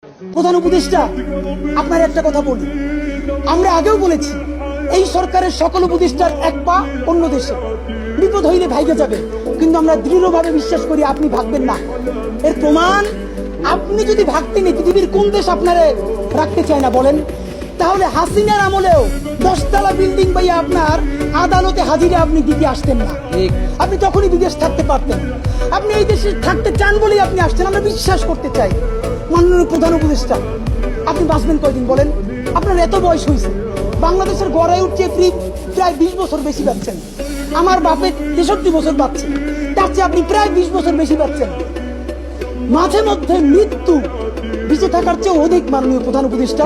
প্রধান উপদেষ্টা, আপনার একটা কথা বলি, আমরা আগেও বলেছি এই সরকারের সকল উপদেষ্টার এক পা অন্য দেশে, বিপদ হইলে ভাইগে যাবে, কিন্তু আমরা দৃঢ়ভাবে বিশ্বাস করি আপনি ভাগবেন না। এর প্রমাণ, আপনি যদি ভাগতেন পৃথিবীর কোন দেশ আপনারে রাখতে চায় না বলেন? তাহলে হাসিনার আমলেও 10 তলা বিল্ডিং পাইয়া আপনার আদালতে হাজিরা আপনি দিতে আসতেন না, আপনি তখনই বিদেশ থাকতে পারতেন। আপনি এই দেশে থাকতে চান বলেই আপনি আসছেন, আমরা বিশ্বাস করতে চাই। মাননীয় প্রধান উপদেষ্টা, আপনি বাঁচবেন কয়দিন বলেন? আপনার এত বয়স হয়েছে, বাংলাদেশের গড়ায় উঠছে প্রায় 20 বছর বেশি পাচ্ছেন। আমার বাপের 63 বছর পাচ্ছে, তার চেয়ে আপনি প্রায় 20 বছর বেশি পাচ্ছেন। মাঝে মধ্যে মৃত্যু বেঁচে থাকার চেয়ে অধিক। মাননীয় প্রধান উপদেষ্টা,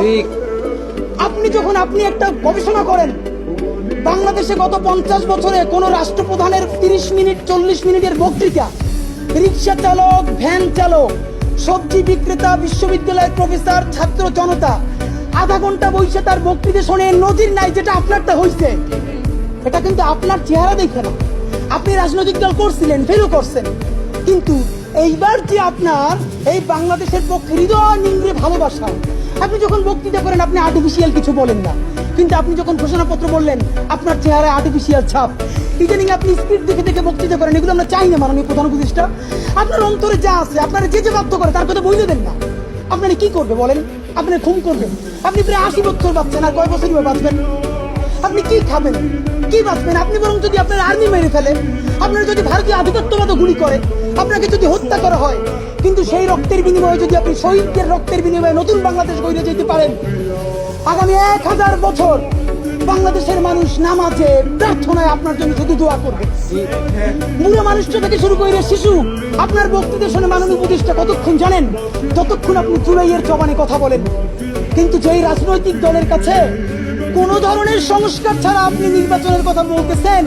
আপনি একটা গবেষণা করেন, বাংলাদেশে গত 50 বছরে কোন রাষ্ট্রপ্রধানের 30 মিনিট 40 মিনিটের বক্তৃতা রিক্সা চালক, ভ্যান চালক, সবজি বিক্রেতা, বিশ্ববিদ্যালয়ের প্রফেসর, ছাত্র জনতা আধা ঘন্টা বসে তার বক্তৃতা শুনে নজির নাই। যেটা আপনারটা হয়েছে, এটা কিন্তু আপনার চেহারা দেখে না। আপনি রাজনৈতিক দল করছিলেন, ফেরও করছেন, কিন্তু এইবার যে আপনার এই বাংলাদেশের পক্ষে হৃদয় নিংড়ে ভালোবাসা, আপনি যখন বক্তৃতা করেন আপনি আর্টিফিশিয়াল কিছু বলেন না, কিন্তু আপনি যখন ঘোষণাপত্র বললেন আপনার চেহারায় আর্টিফিশিয়াল ছাপ। ইদানিং আপনি স্পিড দেখে দেখে বক্তৃতা করেন, এগুলো আমরা চাই না। মাননীয় প্রধান উপদেষ্টা, আপনার অন্তরে যা আছে, আপনারা যে বাধ্য করে তার কথা বলে দেন না। আপনারা কি করবে বলেন? আপনি খুন করবেন? আপনি প্রায় 80 বছর বাঁচছেন, আর কয় বছরই বাঁচবেন? আপনি কি খাবেন, কি বাঁচবেন? আপনি বরং যদি আপনার আর্মি মেরে ফেলে, আপনার যদি ভারতীয় আধিপত্যবাদ গুলি করে, আপনাকে যদি হত্যা করা হয়, কিন্তু সেই রক্তের বিনিময়ে যদি আপনি শহীদদের রক্তের বিনিময়ে নতুন বাংলাদেশ গড়ে যেতে পারেন, আগামী 1000 বছর বাংলাদেশের মানুষ নামাজে প্রার্থনায় আপনার জন্য শুধু দোয়া করবে। বুড়ো মানুষটা থেকে শুরু করে শিশু আপনার বক্তৃতা শুনে মাননীয় উপদেষ্টা কতক্ষণ জানেন? যতক্ষণ আপনি চুলাইয়ের জবানে কথা বলেন। কিন্তু যেই রাজনৈতিক দলের কাছে কোন ধরনের সংস্কার ছাড়া আপনি নির্বাচনের কথা বলতেছেন,